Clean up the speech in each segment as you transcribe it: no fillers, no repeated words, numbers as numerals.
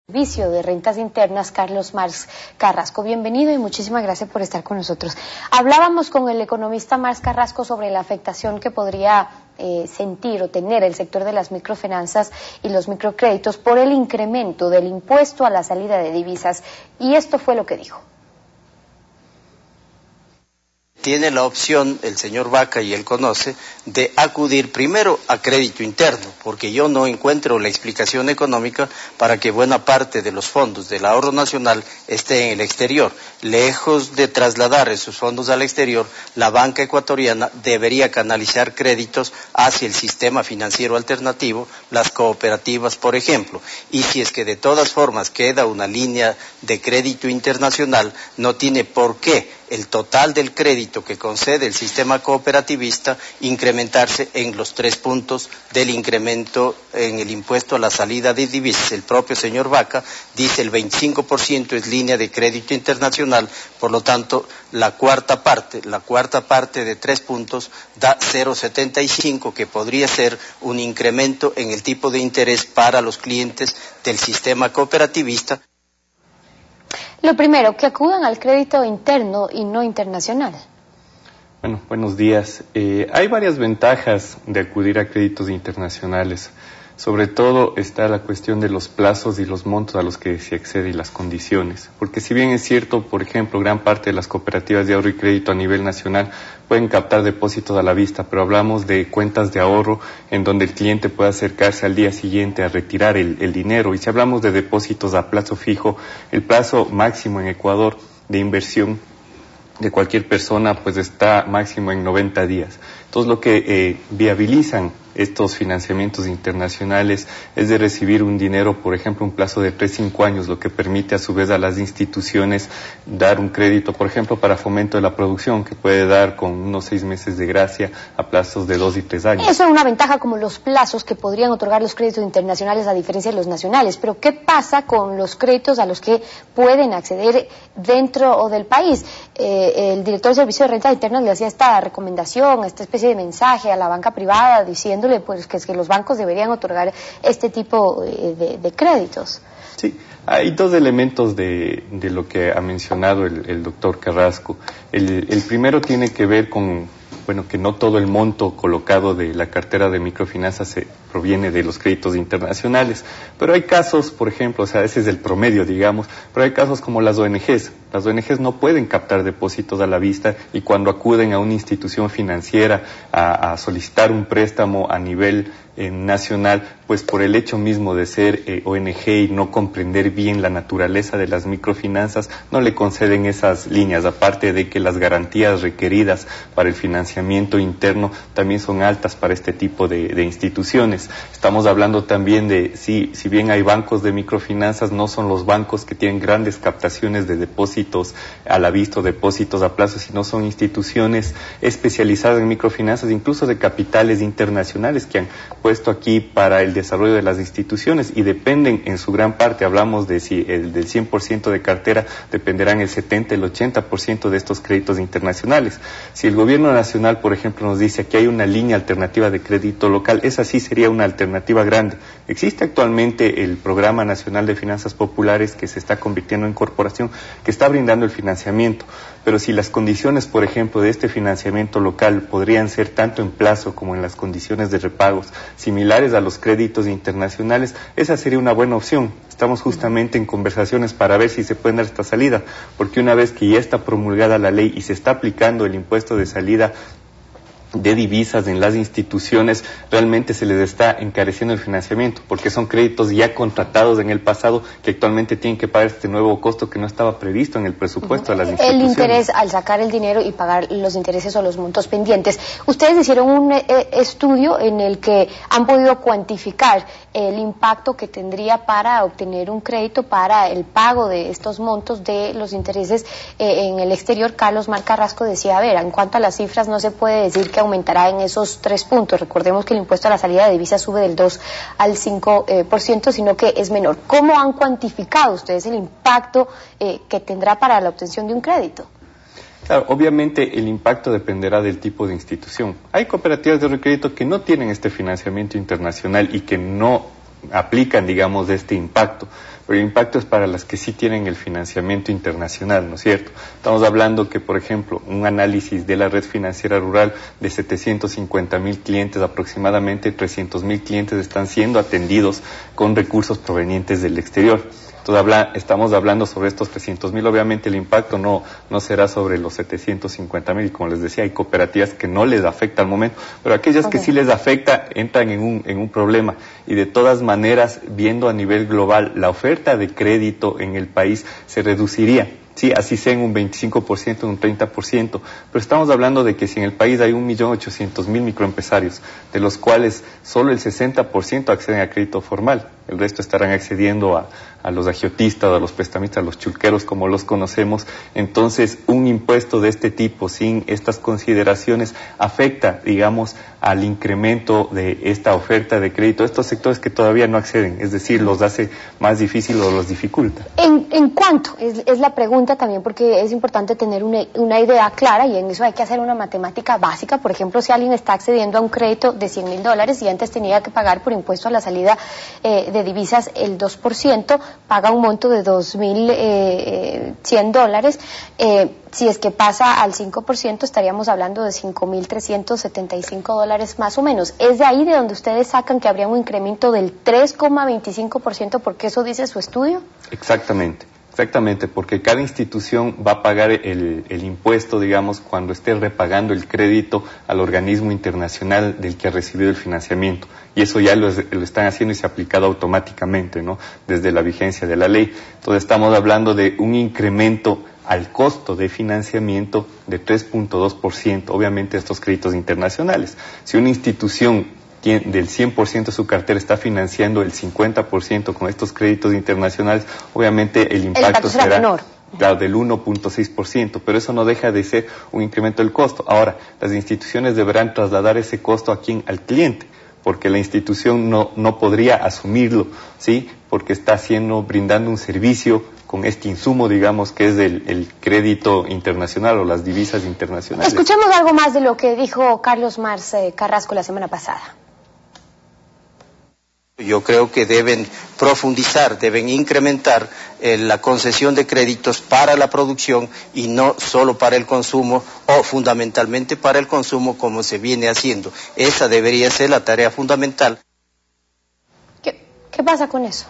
Servicio de Rentas Internas, Carlos Marx Carrasco. Bienvenido y muchísimas gracias por estar con nosotros. Hablábamos con el economista Marx Carrasco sobre la afectación que podría sentir o tener el sector de las microfinanzas y los microcréditos por el incremento del impuesto a la salida de divisas. Y esto fue lo que dijo. Tiene la opción, el señor Vaca, y él conoce, de acudir primero a crédito interno, porque yo no encuentro la explicación económica para que buena parte de los fondos del ahorro nacional esté en el exterior. Lejos de trasladar esos fondos al exterior, la banca ecuatoriana debería canalizar créditos hacia el sistema financiero alternativo, las cooperativas, por ejemplo. Y si es que de todas formas queda una línea de crédito internacional, no tiene por qué el total del crédito que concede el sistema cooperativista incrementarse en los 3 puntos del incremento en el impuesto a la salida de divisas. El propio señor Vaca dice el 25% es línea de crédito internacional, por lo tanto la cuarta parte de 3 puntos da 0,75, que podría ser un incremento en el tipo de interés para los clientes del sistema cooperativista. Lo primero, que acudan al crédito interno y no internacional. Bueno, buenos días. Hay varias ventajas de acudir a créditos internacionales. Sobre todo está la cuestión de los plazos y los montos a los que se accede y las condiciones. Porque si bien es cierto, por ejemplo, gran parte de las cooperativas de ahorro y crédito a nivel nacional pueden captar depósitos a la vista, pero hablamos de cuentas de ahorro en donde el cliente puede acercarse al día siguiente a retirar el dinero. Y si hablamos de depósitos a plazo fijo, el plazo máximo en Ecuador de inversión de cualquier persona pues está máximo en 90 días. Entonces lo que viabilizan estos financiamientos internacionales es de recibir un dinero, por ejemplo, un plazo de 3-5 años, lo que permite a su vez a las instituciones dar un crédito, por ejemplo, para fomento de la producción, que puede dar con unos 6 meses de gracia a plazos de 2 y 3 años. Eso es una ventaja como los plazos que podrían otorgar los créditos internacionales a diferencia de los nacionales, pero ¿qué pasa con los créditos a los que pueden acceder dentro o del país? El director del Servicio de Rentas Internas le hacía esta recomendación, esta especie de mensaje a la banca privada diciendo pues que los bancos deberían otorgar este tipo de créditos. Sí, hay 2 elementos de lo que ha mencionado el doctor Carrasco. El primero tiene que ver con, bueno, que no todo el monto colocado de la cartera de microfinanzas proviene de los créditos internacionales, pero hay casos, por ejemplo, o sea, ese es el promedio, digamos, pero hay casos como las ONGs. Las ONGs no pueden captar depósitos a la vista y cuando acuden a una institución financiera a solicitar un préstamo a nivel nacional, pues por el hecho mismo de ser ONG y no comprender bien la naturaleza de las microfinanzas, no le conceden esas líneas, aparte de que las garantías requeridas para el financiamiento interno también son altas para este tipo de instituciones. Estamos hablando también de, si bien hay bancos de microfinanzas, no son los bancos que tienen grandes captaciones de depósitos a la vista o depósitos a plazo, sino son instituciones especializadas en microfinanzas, incluso de capitales internacionales que han puesto aquí para el desarrollo de las instituciones y dependen en su gran parte, hablamos de si del 100% de cartera, dependerán el 70, el 80% de estos créditos internacionales. Si el gobierno nacional, por ejemplo, nos dice que hay una línea alternativa de crédito local, esa sí sería una alternativa grande. Existe actualmente el Programa Nacional de Finanzas Populares que se está convirtiendo en corporación, que está brindando el financiamiento, pero si las condiciones, por ejemplo, de este financiamiento local podrían ser tanto en plazo como en las condiciones de repagos similares a los créditos internacionales, esa sería una buena opción. Estamos justamente en conversaciones para ver si se puede dar esta salida, porque una vez que ya está promulgada la ley y se está aplicando el impuesto de salida de divisas en las instituciones, realmente se les está encareciendo el financiamiento, porque son créditos ya contratados en el pasado que actualmente tienen que pagar este nuevo costo que no estaba previsto en el presupuesto de las instituciones. El interés al sacar el dinero y pagar los intereses o los montos pendientes. Ustedes hicieron un estudio en el que han podido cuantificar el impacto que tendría para obtener un crédito para el pago de estos montos de los intereses en el exterior. Carlos Marx Carrasco decía, a ver, en cuanto a las cifras no se puede decir que aumentará en esos 3 puntos. Recordemos que el impuesto a la salida de divisas sube del 2 al 5%, sino que es menor. ¿Cómo han cuantificado ustedes el impacto que tendrá para la obtención de un crédito? Claro, obviamente el impacto dependerá del tipo de institución. Hay cooperativas de crédito que no tienen este financiamiento internacional y que no aplican, digamos, este impacto. pero el impacto es para las que sí tienen el financiamiento internacional, ¿no es cierto? Estamos hablando que, por ejemplo, un análisis de la red financiera rural de 750.000 clientes, aproximadamente 300.000 clientes están siendo atendidos con recursos provenientes del exterior. Entonces, estamos hablando sobre estos 300.000, obviamente el impacto no será sobre los 750.000, y como les decía, hay cooperativas que no les afecta al momento, pero aquellas que sí les afecta entran en un problema, y de todas maneras, viendo a nivel global, la oferta de crédito en el país se reduciría. Sí, así sea en un 25%, en un 30%, pero estamos hablando de que si en el país hay 1.800.000 microempresarios, de los cuales solo el 60% acceden a crédito formal, el resto estarán accediendo a los agiotistas, a los prestamistas, a los chulqueros, como los conocemos. Entonces, un impuesto de este tipo, sin estas consideraciones, afecta, digamos, al incremento de esta oferta de crédito, estos sectores que todavía no acceden, es decir, los hace más difícil o los dificulta. ¿En cuánto? Es la pregunta también, porque es importante tener una idea clara, y en eso hay que hacer una matemática básica. Por ejemplo, si alguien está accediendo a un crédito de $100.000 y antes tenía que pagar por impuesto a la salida de divisas el 2%, paga un monto de $2.100. Si es que pasa al 5%, estaríamos hablando de $5.375 más o menos. ¿Es de ahí de donde ustedes sacan que habría un incremento del 3,25%, porque eso dice su estudio? Exactamente, porque cada institución va a pagar el impuesto, digamos, cuando esté repagando el crédito al organismo internacional del que ha recibido el financiamiento. Y eso ya lo están haciendo y se ha aplicado automáticamente, ¿no?, desde la vigencia de la ley. Entonces estamos hablando de un incremento al costo de financiamiento de 3.2%, obviamente estos créditos internacionales. Si una institución del 100% de su cartera está financiando el 50% con estos créditos internacionales, obviamente el impacto será menor. Claro, del 1.6%, pero eso no deja de ser un incremento del costo. Ahora, las instituciones deberán trasladar ese costo a quién, al cliente, porque la institución no podría asumirlo, ¿sí?, porque está brindando un servicio con este insumo, digamos, que es el crédito internacional o las divisas internacionales. Escuchemos algo más de lo que dijo Carlos Mars Carrasco la semana pasada. Yo creo que deben profundizar, deben incrementar la concesión de créditos para la producción y no solo para el consumo, o fundamentalmente para el consumo, como se viene haciendo. Esa debería ser la tarea fundamental. ¿Qué pasa con eso?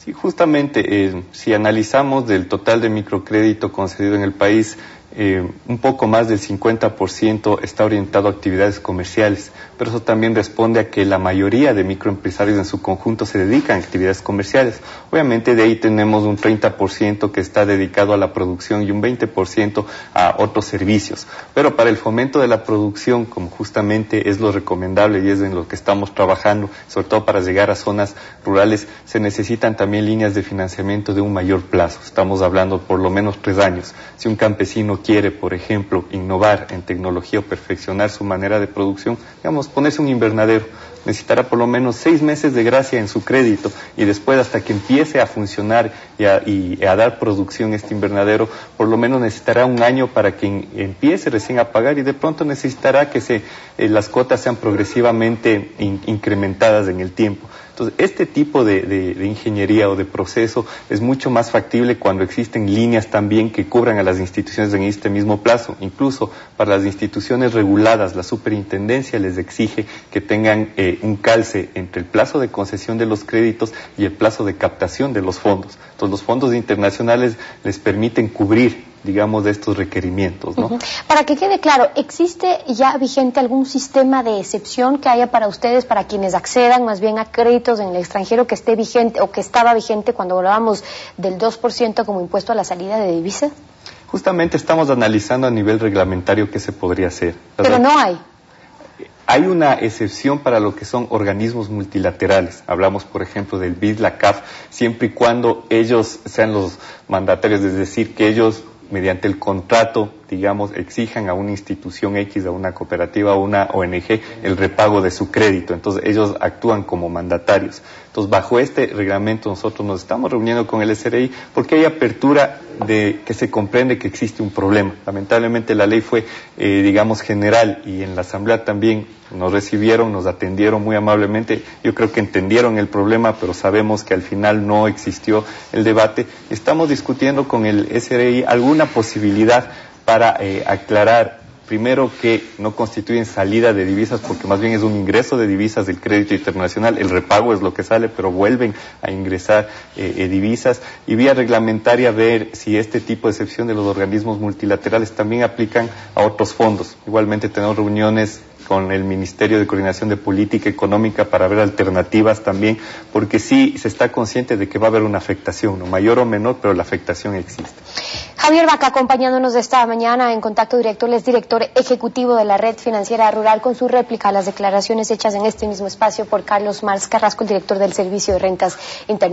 Sí, justamente, si analizamos del total de microcrédito concedido en el país, un poco más del 50% está orientado a actividades comerciales, pero eso también responde a que la mayoría de microempresarios en su conjunto se dedican a actividades comerciales. Obviamente de ahí tenemos un 30% que está dedicado a la producción y un 20% a otros servicios, pero para el fomento de la producción, como justamente es lo recomendable y es en lo que estamos trabajando, sobre todo para llegar a zonas rurales, se necesitan también líneas de financiamiento de un mayor plazo. Estamos hablando por lo menos 3 años. Si un campesino quiere, por ejemplo, innovar en tecnología o perfeccionar su manera de producción, digamos, ponerse un invernadero, necesitará por lo menos 6 meses de gracia en su crédito, y después, hasta que empiece a funcionar y a dar producción este invernadero, por lo menos necesitará 1 año para que empiece recién a pagar, y de pronto necesitará que las cuotas sean progresivamente incrementadas en el tiempo. Entonces, este tipo de ingeniería o de proceso es mucho más factible cuando existen líneas también que cubran a las instituciones en este mismo plazo. Incluso para las instituciones reguladas, la superintendencia les exige que tengan un calce entre el plazo de concesión de los créditos y el plazo de captación de los fondos. Entonces, los fondos internacionales les permiten cubrir, digamos, de estos requerimientos, ¿no? Para que quede claro, ¿existe ya vigente algún sistema de excepción que haya para ustedes, para quienes accedan más bien a créditos en el extranjero, que esté vigente o que estaba vigente cuando hablábamos del 2% como impuesto a la salida de divisas? Justamente estamos analizando a nivel reglamentario qué se podría hacer. Pero no hay. Hay una excepción para lo que son organismos multilaterales. Hablamos, por ejemplo, del BID, la CAF, siempre y cuando ellos sean los mandatarios, es decir, que ellos, mediante el contrato, digamos, exijan a una institución X, a una cooperativa, a una ONG, el repago de su crédito. Entonces ellos actúan como mandatarios. Entonces bajo este reglamento nosotros nos estamos reuniendo con el SRI porque hay apertura de que se comprende que existe un problema. Lamentablemente la ley fue, digamos, general y en la Asamblea también nos recibieron, nos atendieron muy amablemente. Yo creo que entendieron el problema, pero sabemos que al final no existió el debate. Estamos discutiendo con el SRI alguna posibilidad para aclarar, primero, que no constituyen salida de divisas, porque más bien es un ingreso de divisas del crédito internacional. El repago es lo que sale, pero vuelven a ingresar divisas. Y vía reglamentaria ver si este tipo de excepción de los organismos multilaterales también aplican a otros fondos. Igualmente tenemos reuniones con el Ministerio de Coordinación de Política Económica para ver alternativas también, porque sí se está consciente de que va a haber una afectación, ¿no? Mayor o menor, pero la afectación existe. Javier Vaca, acompañándonos de esta mañana en Contacto Directo, él es director ejecutivo de la Red Financiera Rural, con su réplica a las declaraciones hechas en este mismo espacio por Carlos Marx Carrasco, el director del Servicio de Rentas Internas.